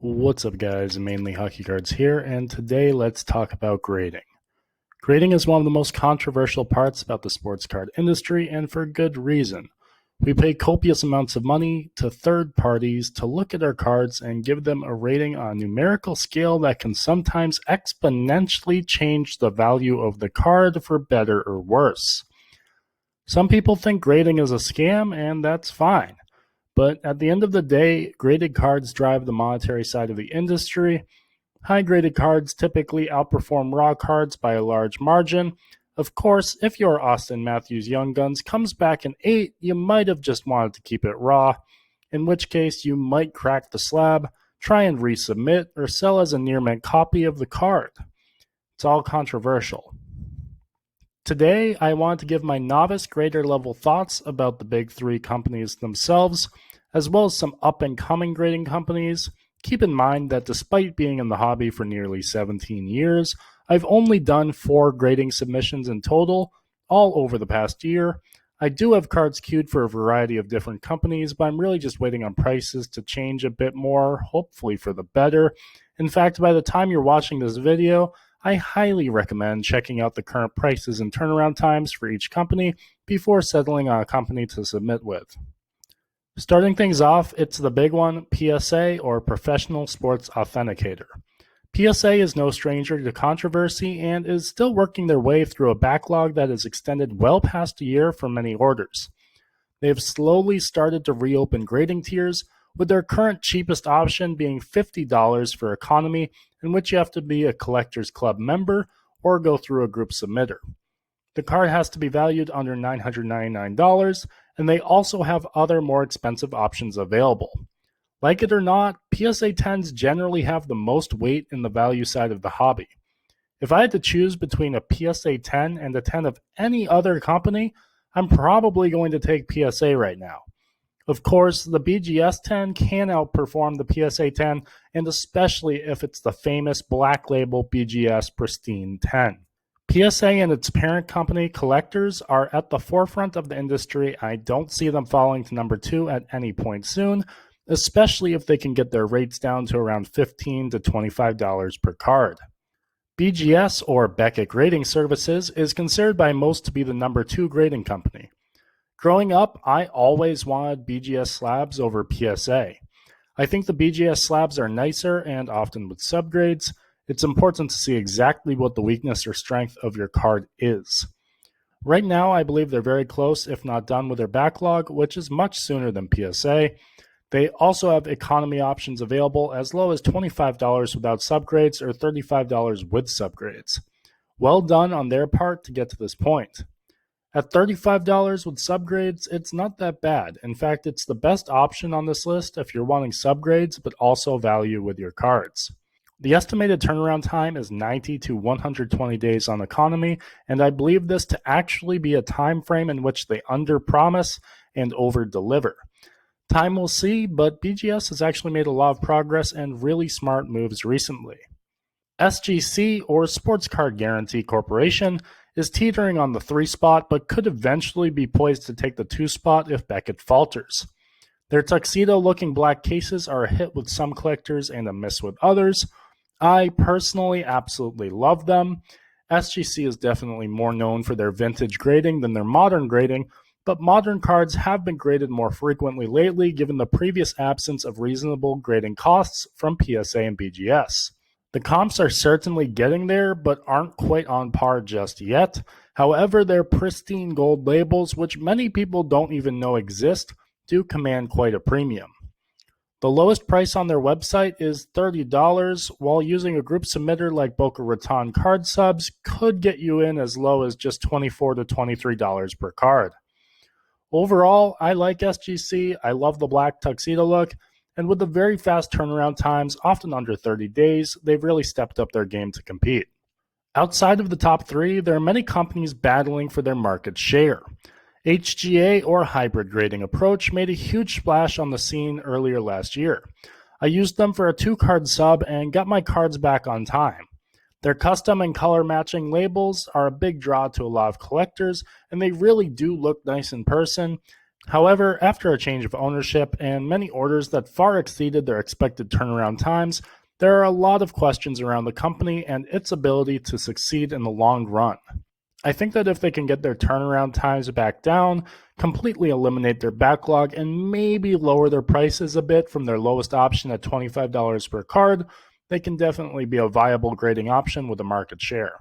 What's up, guys? Mainly Hockey Cards here, and today let's talk about grading. Grading is one of the most controversial parts about the sports card industry, and for good reason. We pay copious amounts of money to third parties to look at our cards and give them a rating on a numerical scale that can sometimes exponentially change the value of the card for better or worse. Some people think grading is a scam, and that's fine. But at the end of the day, graded cards drive the monetary side of the industry. High graded cards typically outperform raw cards by a large margin. Of course, if your Auston Matthews Young Guns comes back an 8, you might have just wanted to keep it raw, in which case you might crack the slab, try and resubmit, or sell as a near mint copy of the card. It's all controversial. Today, I want to give my novice grader level thoughts about the big three companies themselves, as well as some up-and-coming grading companies. Keep in mind that despite being in the hobby for nearly 17 years, I've only done 4 grading submissions in total, all over the past year. I do have cards queued for a variety of different companies, but I'm really just waiting on prices to change a bit more, hopefully for the better. In fact, by the time you're watching this video, I highly recommend checking out the current prices and turnaround times for each company before settling on a company to submit with. Starting things off, it's the big one, PSA, or Professional Sports Authenticator. PSA is no stranger to controversy and is still working their way through a backlog that has extended well past a year for many orders. They have slowly started to reopen grading tiers, with their current cheapest option being $50 for economy, in which you have to be a Collectors Club member or go through a group submitter. The card has to be valued under $999, and they also have other more expensive options available. Like it or not, PSA 10s generally have the most weight in the value side of the hobby. If I had to choose between a PSA 10 and a 10 of any other company, I'm probably going to take PSA right now. Of course, the BGS 10 can outperform the PSA 10, and especially if it's the famous black label BGS Pristine 10. PSA and its parent company, Collectors, are at the forefront of the industry. I don't see them falling to number 2 at any point soon, especially if they can get their rates down to around $15 to $25 per card. BGS, or Beckett Grading Services, is considered by most to be the number 2 grading company. Growing up, I always wanted BGS slabs over PSA. I think the BGS slabs are nicer and often with subgrades. It's important to see exactly what the weakness or strength of your card is. Right now, I believe they're very close, if not done with their backlog, which is much sooner than PSA. They also have economy options available as low as $25 without subgrades or $35 with subgrades. Well done on their part to get to this point. At $35 with subgrades, it's not that bad. In fact, it's the best option on this list if you're wanting subgrades but also value with your cards. The estimated turnaround time is 90 to 120 days on economy, and I believe this to actually be a time frame in which they underpromise and overdeliver. Time will see, but BGS has actually made a lot of progress and really smart moves recently. SGC, or Sports Card Guarantee Corporation, is teetering on the 3 spot but could eventually be poised to take the 2 spot if Beckett falters. Their tuxedo-looking black cases are a hit with some collectors and a miss with others. I personally absolutely love them. SGC is definitely more known for their vintage grading than their modern grading, but modern cards have been graded more frequently lately given the previous absence of reasonable grading costs from PSA and BGS. The comps are certainly getting there, but aren't quite on par just yet. However, their pristine gold labels, which many people don't even know exist, do command quite a premium. The lowest price on their website is $30, while using a group submitter like Boca Raton Card Subs could get you in as low as just $24 to $23 per card. Overall, I like SGC, I love the black tuxedo look, and with the very fast turnaround times, often under 30 days, they've really stepped up their game to compete. Outside of the top 3, there are many companies battling for their market share. HGA, or Hybrid Grading Approach, made a huge splash on the scene earlier last year. I used them for a 2-card sub and got my cards back on time. Their custom and color matching labels are a big draw to a lot of collectors, and they really do look nice in person. However, after a change of ownership and many orders that far exceeded their expected turnaround times, there are a lot of questions around the company and its ability to succeed in the long run. I think that if they can get their turnaround times back down, completely eliminate their backlog, and maybe lower their prices a bit from their lowest option at $25 per card, they can definitely be a viable grading option with a market share.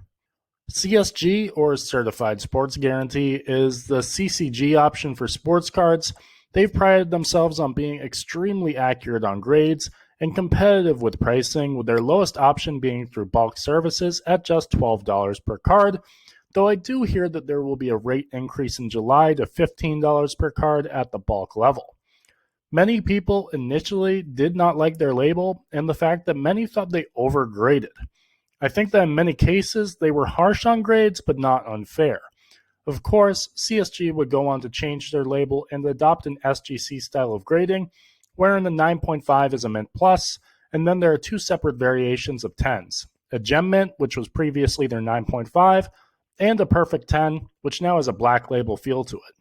CSG, or Certified Sports Guarantee, is the CCG option for sports cards. They've prided themselves on being extremely accurate on grades and competitive with pricing, with their lowest option being through bulk services at just $12 per card, though I do hear that there will be a rate increase in July to $15 per card at the bulk level. Many people initially did not like their label and the fact that many thought they overgraded. I think that in many cases they were harsh on grades but not unfair. Of course, CSG would go on to change their label and adopt an SGC style of grading, wherein the 9.5 is a Mint Plus, and then there are two separate variations of 10s, a Gem Mint, which was previously their 9.5, and a Perfect 10, which now has a black label feel to it.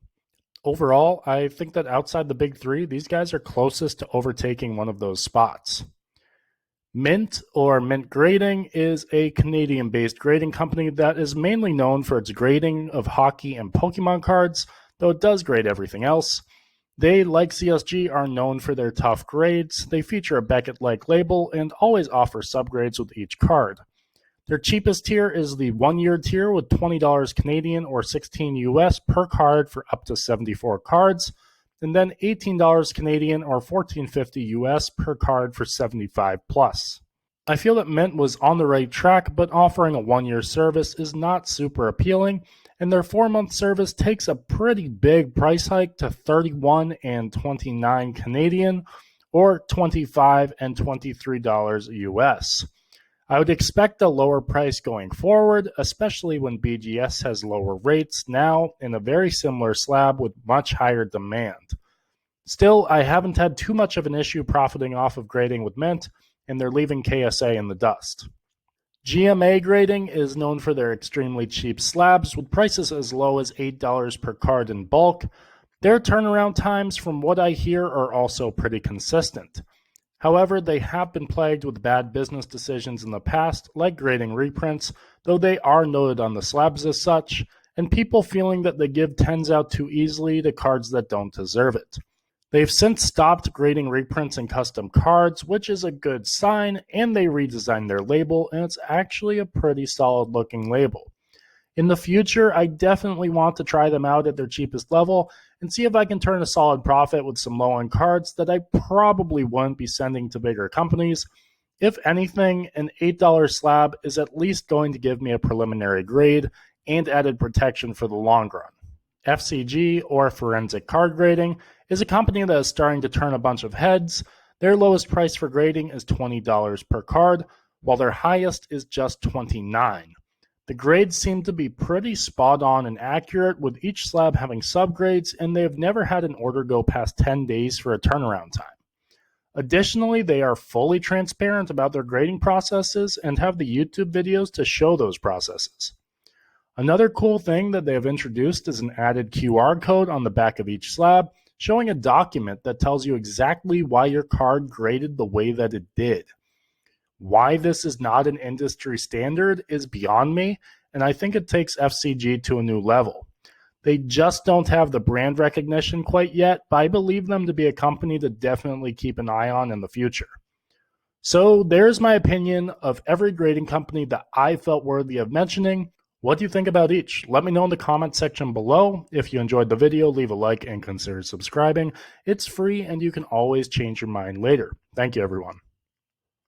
Overall, I think that outside the big three, these guys are closest to overtaking one of those spots. Mint, or Mint Grading, is a Canadian-based grading company that is mainly known for its grading of hockey and Pokemon cards, though it does grade everything else. They, like CSG, are known for their tough grades. They feature a Beckett-like label and always offer subgrades with each card. Their cheapest tier is the 1-year tier with $20 Canadian or $16 US per card for up to 74 cards, and then $18 Canadian or $14.50 US per card for 75 plus. I feel that Mint was on the right track, but offering a 1-year service is not super appealing, and their 4-month service takes a pretty big price hike to $31 and $29 Canadian or $25 and $23 US. I would expect a lower price going forward, especially when BGS has lower rates now in a very similar slab with much higher demand. Still, I haven't had too much of an issue profiting off of grading with Mint, and they're leaving KSA in the dust. GMA Grading is known for their extremely cheap slabs with prices as low as $8 per card in bulk. Their turnaround times, from what I hear, are also pretty consistent. However, they have been plagued with bad business decisions in the past, like grading reprints, though they are noted on the slabs as such, and people feeling that they give 10s out too easily to cards that don't deserve it. They've since stopped grading reprints and custom cards, which is a good sign, and they redesigned their label, and it's actually a pretty solid looking label. In the future, I definitely want to try them out at their cheapest level and see if I can turn a solid profit with some low-end cards that I probably wouldn't be sending to bigger companies. If anything, an $8 slab is at least going to give me a preliminary grade and added protection for the long run. FCG, or Forensic Card Grading, is a company that is starting to turn a bunch of heads. Their lowest price for grading is $20 per card, while their highest is just $29. The grades seem to be pretty spot on and accurate, with each slab having subgrades, and they have never had an order go past 10 days for a turnaround time. Additionally, they are fully transparent about their grading processes and have the YouTube videos to show those processes. Another cool thing that they have introduced is an added QR code on the back of each slab, showing a document that tells you exactly why your card graded the way that it did. Why this is not an industry standard is beyond me, and I think it takes FCG to a new level. They just don't have the brand recognition quite yet, but I believe them to be a company to definitely keep an eye on in the future. So there's my opinion of every grading company that I felt worthy of mentioning. What do you think about each? Let me know in the comment section below. If you enjoyed the video, leave a like and consider subscribing. It's free and you can always change your mind later. Thank you, everyone.